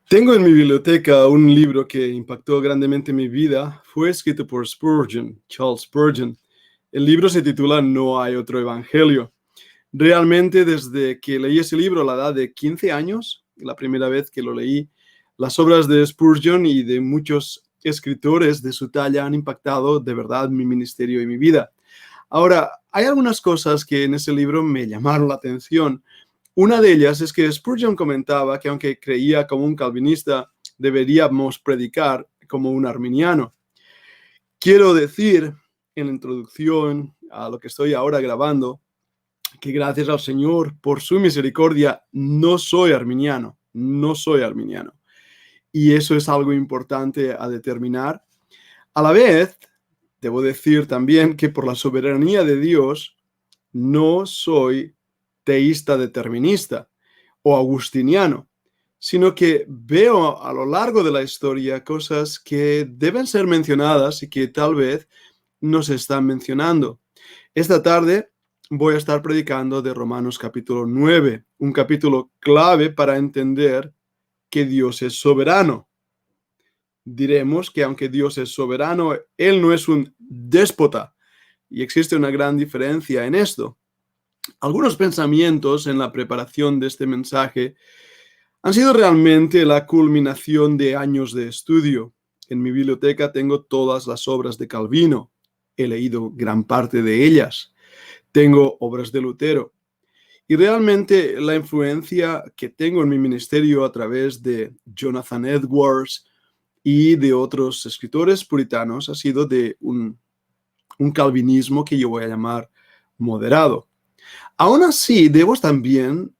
Tengo en mi biblioteca un libro que impactó grandemente mi vida. Fue escrito por Spurgeon, Charles Spurgeon. El libro se titula No hay otro evangelio. Realmente, desde que leí ese libro a la edad de 15 años, la primera vez que lo leí, las obras de Spurgeon y de muchos escritores de su talla han impactado de verdad mi ministerio y mi vida. Ahora, hay algunas cosas que en ese libro me llamaron la atención. Una de ellas es que Spurgeon comentaba que aunque creía como un calvinista, deberíamos predicar como un arminiano. Quiero decir, en la introducción a lo que estoy ahora grabando, que gracias al Señor por su misericordia no soy arminiano, no soy arminiano. Y eso es algo importante a determinar. A la vez, debo decir también que por la soberanía de Dios no soy teísta determinista o agustiniano, sino que veo a lo largo de la historia cosas que deben ser mencionadas y que tal vez no se están mencionando. Esta tarde voy a estar predicando de Romanos capítulo 9, un capítulo clave para entender que Dios es soberano. Diremos que aunque Dios es soberano, Él no es un déspota, y existe una gran diferencia en esto. Algunos pensamientos en la preparación de este mensaje han sido realmente la culminación de años de estudio. En mi biblioteca tengo todas las obras de Calvino. He leído gran parte de ellas. Tengo obras de Lutero. Y realmente la influencia que tengo en mi ministerio a través de Jonathan Edwards y de otros escritores puritanos ha sido de un calvinismo que yo voy a llamar moderado. Aún así, debo también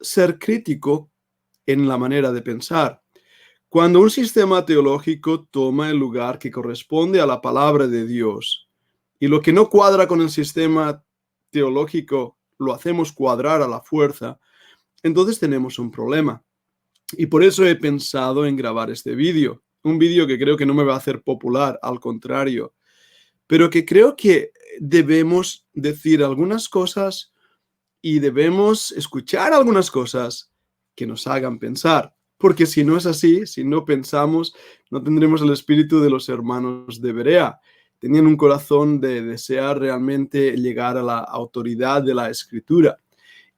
ser crítico en la manera de pensar. Cuando un sistema teológico toma el lugar que corresponde a la palabra de Dios y lo que no cuadra con el sistema teológico lo hacemos cuadrar a la fuerza, entonces tenemos un problema. Y por eso he pensado en grabar este vídeo. Un vídeo que creo que no me va a hacer popular, al contrario, pero que creo que debemos decir algunas cosas y debemos escuchar algunas cosas que nos hagan pensar. Porque si no es así, si no pensamos, no tendremos el espíritu de los hermanos de Berea. Tenían un corazón de desear realmente llegar a la autoridad de la Escritura.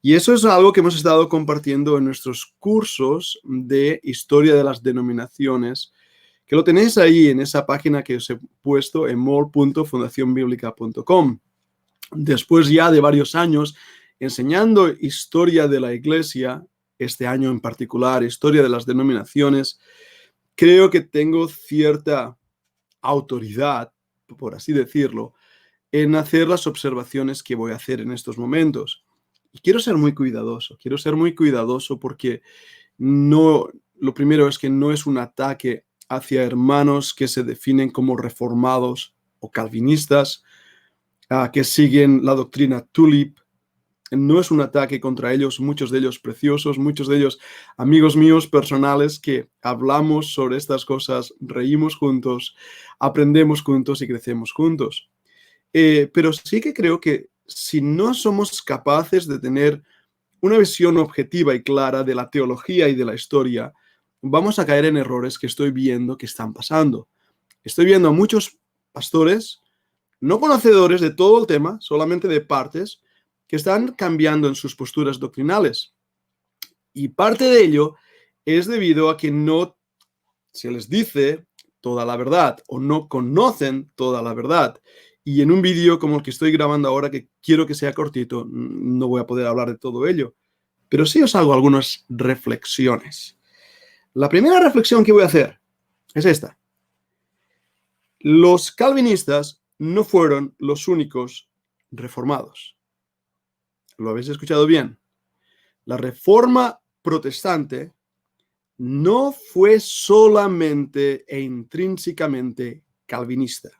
Y eso es algo que hemos estado compartiendo en nuestros cursos de historia de las denominaciones, que lo tenéis ahí en esa página que os he puesto en mol.fundacionbiblica.com. Después ya de varios años enseñando historia de la Iglesia, este año en particular, historia de las denominaciones, creo que tengo cierta autoridad, por así decirlo, en hacer las observaciones que voy a hacer en estos momentos. Y quiero ser muy cuidadoso porque no, lo primero es que no es un ataque hacia hermanos que se definen como reformados o calvinistas, que siguen la doctrina Tulip. No es un ataque contra ellos, muchos de ellos preciosos, muchos de ellos amigos míos personales que hablamos sobre estas cosas, reímos juntos, aprendemos juntos y crecemos juntos. Pero sí que creo que si no somos capaces de tener una visión objetiva y clara de la teología y de la historia, vamos a caer en errores que estoy viendo que están pasando. Estoy viendo a muchos pastores no conocedores de todo el tema, solamente de partes, que están cambiando en sus posturas doctrinales. Y parte de ello es debido a que no se les dice toda la verdad o no conocen toda la verdad. Y en un vídeo como el que estoy grabando ahora, que quiero que sea cortito, no voy a poder hablar de todo ello, pero sí os hago algunas reflexiones. La primera reflexión que voy a hacer es esta. Los calvinistas no fueron los únicos reformados. ¿Lo habéis escuchado bien? La reforma protestante no fue solamente e intrínsecamente calvinista.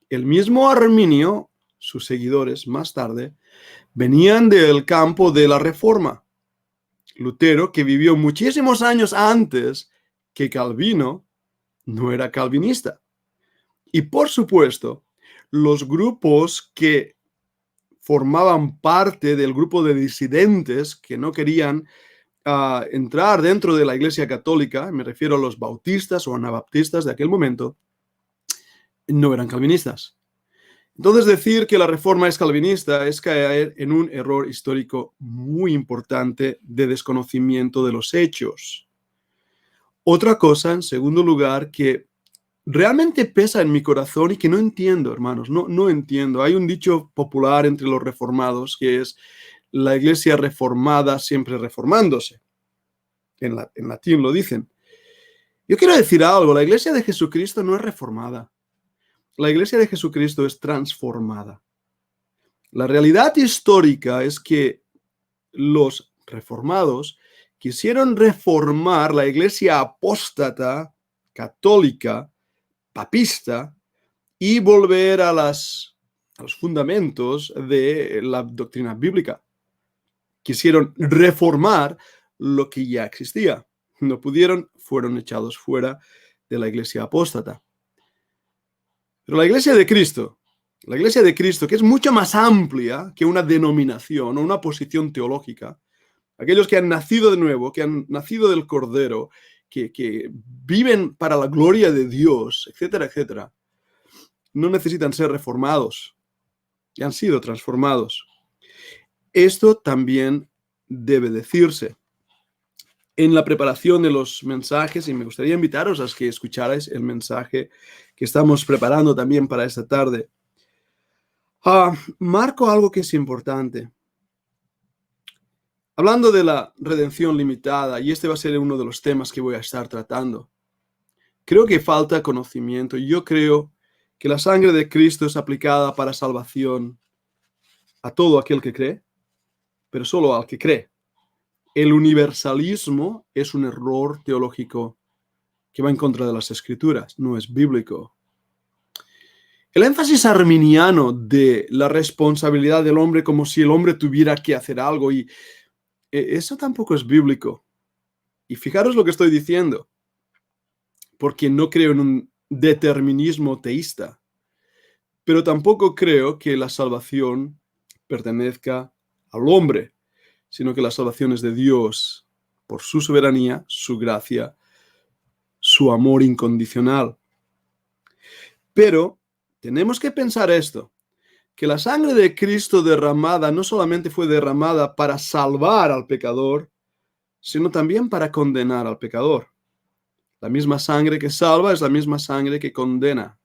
El mismo Arminio, sus seguidores más tarde, venían del campo de la reforma. Lutero, que vivió muchísimos años antes que Calvino, no era calvinista. Y por supuesto, los grupos que formaban parte del grupo de disidentes que no querían entrar dentro de la Iglesia Católica, me refiero a los bautistas o anabaptistas de aquel momento, no eran calvinistas. Entonces, decir que la Reforma es calvinista es caer en un error histórico muy importante de desconocimiento de los hechos. Otra cosa, en segundo lugar, que realmente pesa en mi corazón y que no entiendo, hermanos, no entiendo. Hay un dicho popular entre los reformados que es: la Iglesia reformada siempre reformándose. En latín lo dicen. Yo quiero decir algo: la Iglesia de Jesucristo no es reformada. La Iglesia de Jesucristo es transformada. La realidad histórica es que los reformados quisieron reformar la Iglesia apóstata, católica, papista, y volver a los fundamentos de la doctrina bíblica. Quisieron reformar lo que ya existía. No pudieron, fueron echados fuera de la Iglesia apóstata. Pero la Iglesia de Cristo, que es mucho más amplia que una denominación o una posición teológica, aquellos que han nacido de nuevo, que han nacido del Cordero, que viven para la gloria de Dios, etcétera, etcétera, no necesitan ser reformados, ya han sido transformados. Esto también debe decirse. En la preparación de los mensajes, y me gustaría invitaros a que escucharais el mensaje que estamos preparando también para esta tarde, marco algo que es importante. Hablando de la redención limitada, y este va a ser uno de los temas que voy a estar tratando, creo que falta conocimiento. Yo creo que la sangre de Cristo es aplicada para salvación a todo aquel que cree, pero solo al que cree. El universalismo es un error teológico que va en contra de las Escrituras, no es bíblico. El énfasis arminiano de la responsabilidad del hombre como si el hombre tuviera que hacer algo, y eso tampoco es bíblico. Y fijaros lo que estoy diciendo, porque no creo en un determinismo teísta, pero tampoco creo que la salvación pertenezca al hombre, sino que la salvación es de Dios por su soberanía, su gracia, su amor incondicional. Pero tenemos que pensar esto, que la sangre de Cristo derramada no solamente fue derramada para salvar al pecador, sino también para condenar al pecador. La misma sangre que salva es la misma sangre que condena.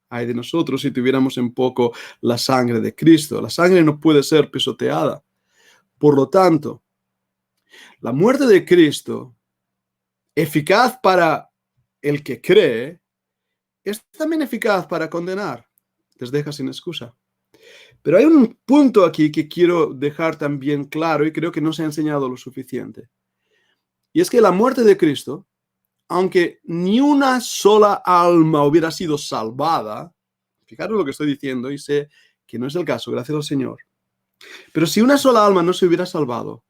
Ay de nosotros si tuviéramos en poco la sangre de Cristo. La sangre no puede ser pisoteada. Por lo tanto, la muerte de Cristo, eficaz para el que cree, es también eficaz para condenar. Les deja sin excusa. Pero hay un punto aquí que quiero dejar también claro y creo que no se ha enseñado lo suficiente. Y es que la muerte de Cristo, aunque ni una sola alma hubiera sido salvada, fijaros lo que estoy diciendo y sé que no es el caso, gracias al Señor. Pero si una sola alma no se hubiera salvado,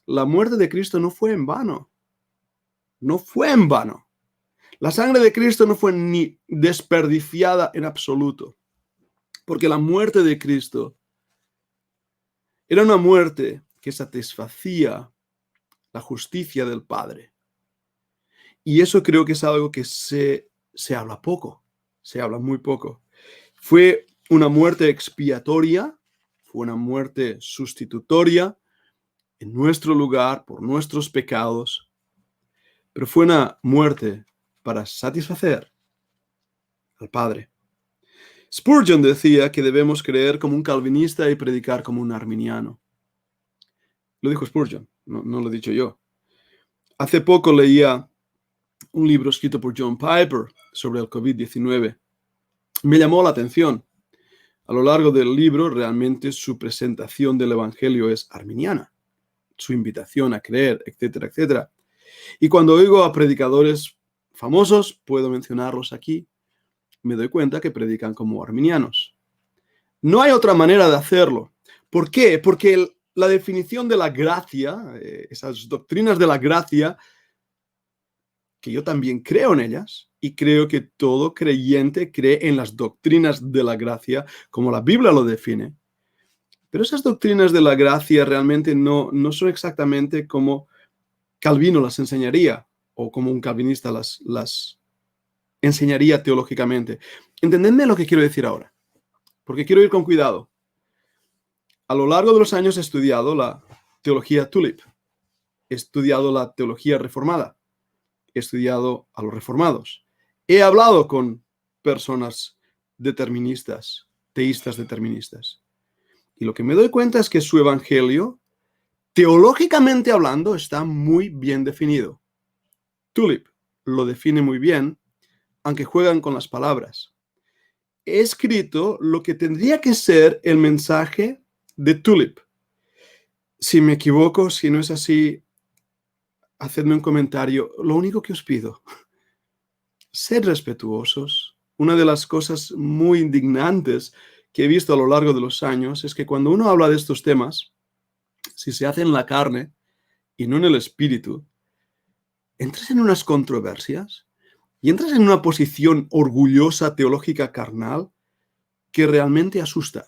la muerte de Cristo no fue en vano. No fue en vano. La sangre de Cristo no fue ni desperdiciada en absoluto. Porque la muerte de Cristo era una muerte que satisfacía la justicia del Padre. Y eso creo que es algo que se habla poco, se habla muy poco. Fue una muerte expiatoria, fue una muerte sustitutoria en nuestro lugar por nuestros pecados, pero fue una muerte para satisfacer al Padre. Spurgeon decía que debemos creer como un calvinista y predicar como un arminiano. Lo dijo Spurgeon, no lo he dicho yo. Hace poco leía un libro escrito por John Piper sobre el COVID-19. Me llamó la atención. A lo largo del libro, realmente su presentación del Evangelio es arminiana. Su invitación a creer, etcétera, etcétera. Y cuando oigo a predicadores famosos, puedo mencionarlos aquí, me doy cuenta que predican como arminianos. No hay otra manera de hacerlo. ¿Por qué? Porque la definición de la gracia, esas doctrinas de la gracia, que yo también creo en ellas, y creo que todo creyente cree en las doctrinas de la gracia, como la Biblia lo define. Pero esas doctrinas de la gracia realmente no son exactamente como Calvino las enseñaría, o como un calvinista las enseñaría teológicamente. Entendedme lo que quiero decir ahora, porque quiero ir con cuidado. A lo largo de los años he estudiado la teología tulip, he estudiado la teología reformada, he estudiado a los reformados, he hablado con personas deterministas, teístas deterministas, y lo que me doy cuenta es que su evangelio, teológicamente hablando, está muy bien definido. Tulip lo define muy bien, aunque juegan con las palabras. He escrito lo que tendría que ser el mensaje de Tulip. Si me equivoco, si no es así, hacedme un comentario. Lo único que os pido, sed respetuosos. Una de las cosas muy indignantes que he visto a lo largo de los años es que cuando uno habla de estos temas, si se hace en la carne y no en el espíritu, entras en unas controversias y entras en una posición orgullosa, teológica, carnal, que realmente asusta,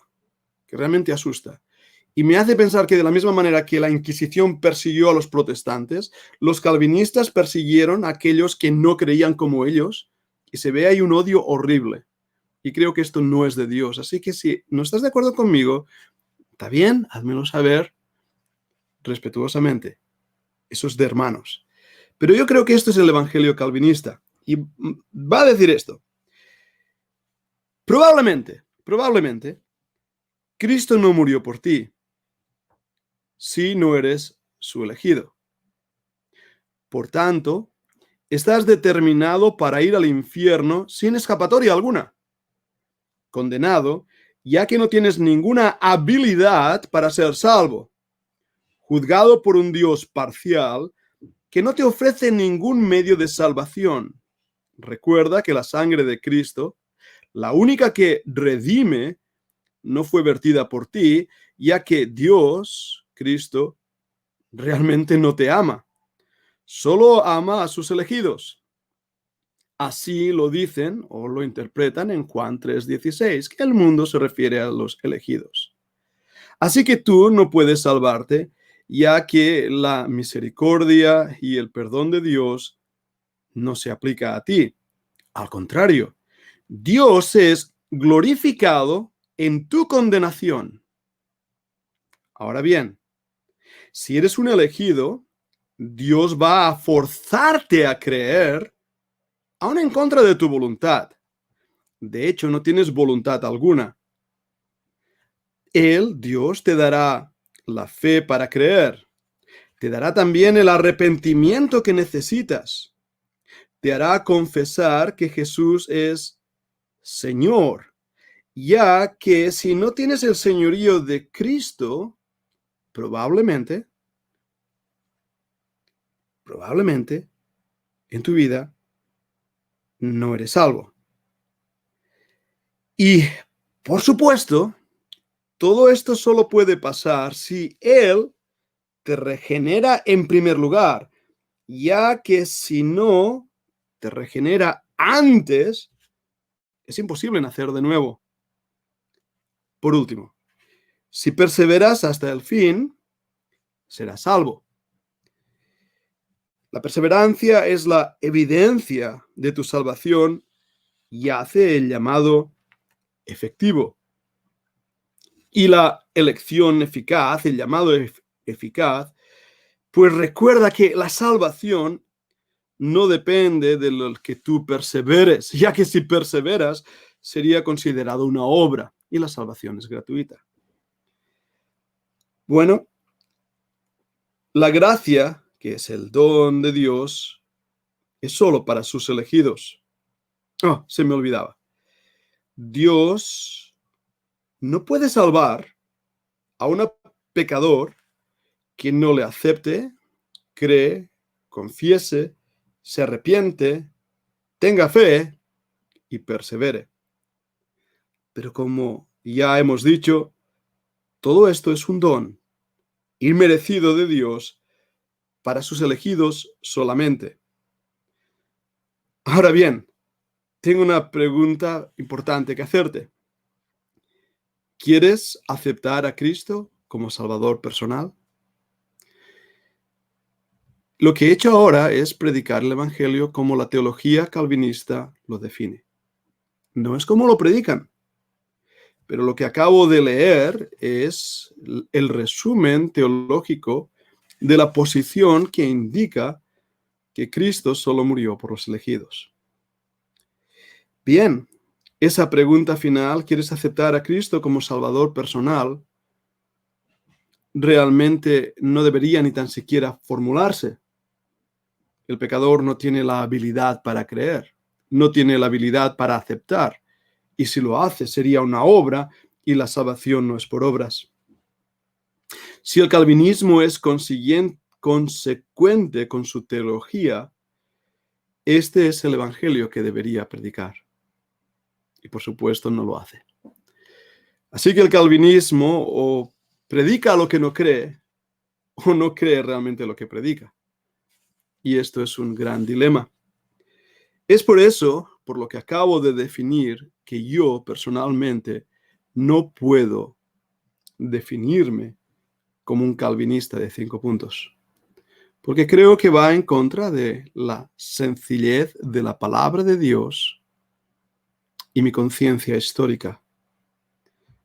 Y me hace pensar que de la misma manera que la Inquisición persiguió a los protestantes, los calvinistas persiguieron a aquellos que no creían como ellos, y se ve ahí un odio horrible. Y creo que esto no es de Dios. Así que si no estás de acuerdo conmigo, está bien, házmelo saber respetuosamente. Eso es de hermanos. Pero yo creo que esto es el evangelio calvinista. Y va a decir esto. Probablemente, Cristo no murió por ti si no eres su elegido. Por tanto, estás determinado para ir al infierno sin escapatoria alguna. Condenado, ya que no tienes ninguna habilidad para ser salvo. Juzgado por un Dios parcial que no te ofrece ningún medio de salvación. Recuerda que la sangre de Cristo, la única que redime, no fue vertida por ti, ya que Dios, Cristo, realmente no te ama. Solo ama a sus elegidos. Así lo dicen o lo interpretan en Juan 3:16, que el mundo se refiere a los elegidos. Así que tú no puedes salvarte, ya que la misericordia y el perdón de Dios no se aplica a ti. Al contrario, Dios es glorificado en tu condenación. Ahora bien, si eres un elegido, Dios va a forzarte a creer, aun en contra de tu voluntad. De hecho, no tienes voluntad alguna. Dios, te dará la fe para creer. Te dará también el arrepentimiento que necesitas. Te hará confesar que Jesús es Señor, ya que si no tienes el señorío de Cristo, probablemente, en tu vida no eres salvo. Y, por supuesto, todo esto solo puede pasar si Él te regenera en primer lugar, ya que si no te regenera antes, es imposible nacer de nuevo. Por último, si perseveras hasta el fin, serás salvo. La perseverancia es la evidencia de tu salvación y hace el llamado efectivo. Y la elección eficaz, el llamado eficaz, pues recuerda que la salvación no depende de lo que tú perseveres, ya que si perseveras sería considerado una obra y la salvación es gratuita. Bueno, la gracia, que es el don de Dios, es solo para sus elegidos. Oh, se me olvidaba. Dios no puede salvar a un pecador que no le acepte, cree, confiese, se arrepiente, tenga fe y persevere. Pero como ya hemos dicho, todo esto es un don inmerecido de Dios para sus elegidos solamente. Ahora bien, tengo una pregunta importante que hacerte. ¿Quieres aceptar a Cristo como Salvador personal? Lo que he hecho ahora es predicar el Evangelio como la teología calvinista lo define. No es como lo predican, pero lo que acabo de leer es el resumen teológico de la posición que indica que Cristo solo murió por los elegidos. Bien, esa pregunta final, ¿quieres aceptar a Cristo como Salvador personal? Realmente no debería ni tan siquiera formularse. El pecador no tiene la habilidad para creer, no tiene la habilidad para aceptar, y si lo hace sería una obra y la salvación no es por obras. Si el calvinismo es consecuente con su teología, este es el evangelio que debería predicar. Y por supuesto no lo hace. Así que el calvinismo o predica lo que no cree, o no cree realmente lo que predica. Y esto es un gran dilema. Es por eso, por lo que acabo de definir, que yo personalmente no puedo definirme como un calvinista de 5 puntos. Porque creo que va en contra de la sencillez de la palabra de Dios y mi conciencia histórica.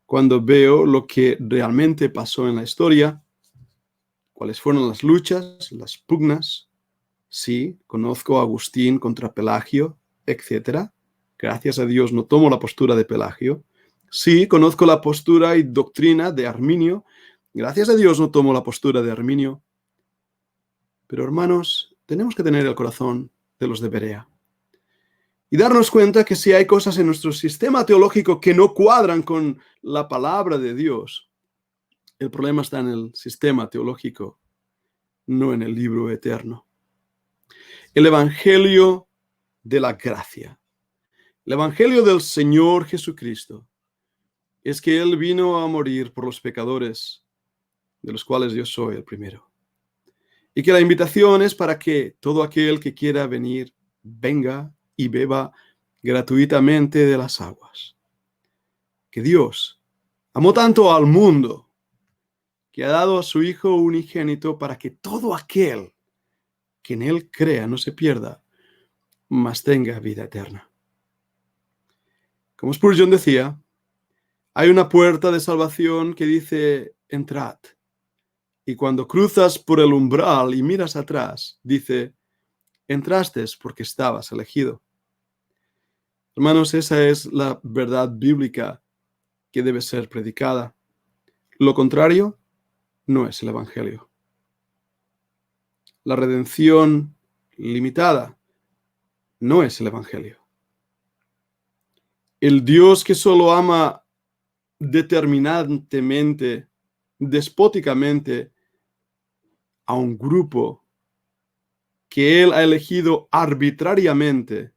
Cuando veo lo que realmente pasó en la historia, cuáles fueron las luchas, las pugnas, sí, conozco a Agustín contra Pelagio, etc. Gracias a Dios no tomo la postura de Pelagio. Sí, conozco la postura y doctrina de Arminio. Gracias a Dios no tomo la postura de Arminio. Pero hermanos, tenemos que tener el corazón de los de Berea y darnos cuenta que si hay cosas en nuestro sistema teológico que no cuadran con la palabra de Dios, el problema está en el sistema teológico, no en el libro eterno. El evangelio de la gracia, el evangelio del Señor Jesucristo, es que Él vino a morir por los pecadores, de los cuales yo soy el primero. Y que la invitación es para que todo aquel que quiera venir, venga y beba gratuitamente de las aguas. Que Dios amó tanto al mundo que ha dado a su Hijo unigénito para que todo aquel que en Él crea no se pierda, mas tenga vida eterna. Como Spurgeon decía, hay una puerta de salvación que dice, entrad. Y cuando cruzas por el umbral y miras atrás, dice, entraste porque estabas elegido. Hermanos, esa es la verdad bíblica que debe ser predicada. Lo contrario no es el evangelio. La redención limitada no es el evangelio. El Dios que solo ama determinantemente, despóticamente a un grupo que Él ha elegido arbitrariamente,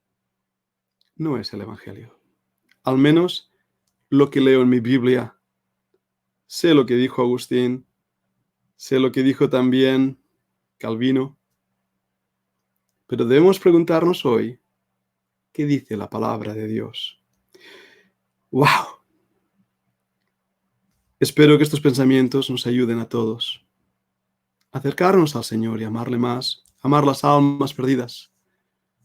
no es el evangelio. Al menos lo que leo en mi Biblia. Sé lo que dijo Agustín, sé lo que dijo también Calvino, pero debemos preguntarnos hoy, ¿qué dice la palabra de Dios? ¡Wow! Espero que estos pensamientos nos ayuden a todos a acercarnos al Señor y amarle más, amar las almas perdidas,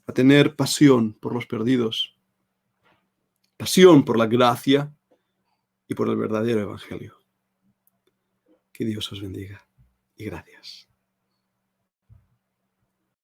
a tener pasión por los perdidos, pasión por la gracia y por el verdadero evangelio. Que Dios os bendiga y gracias.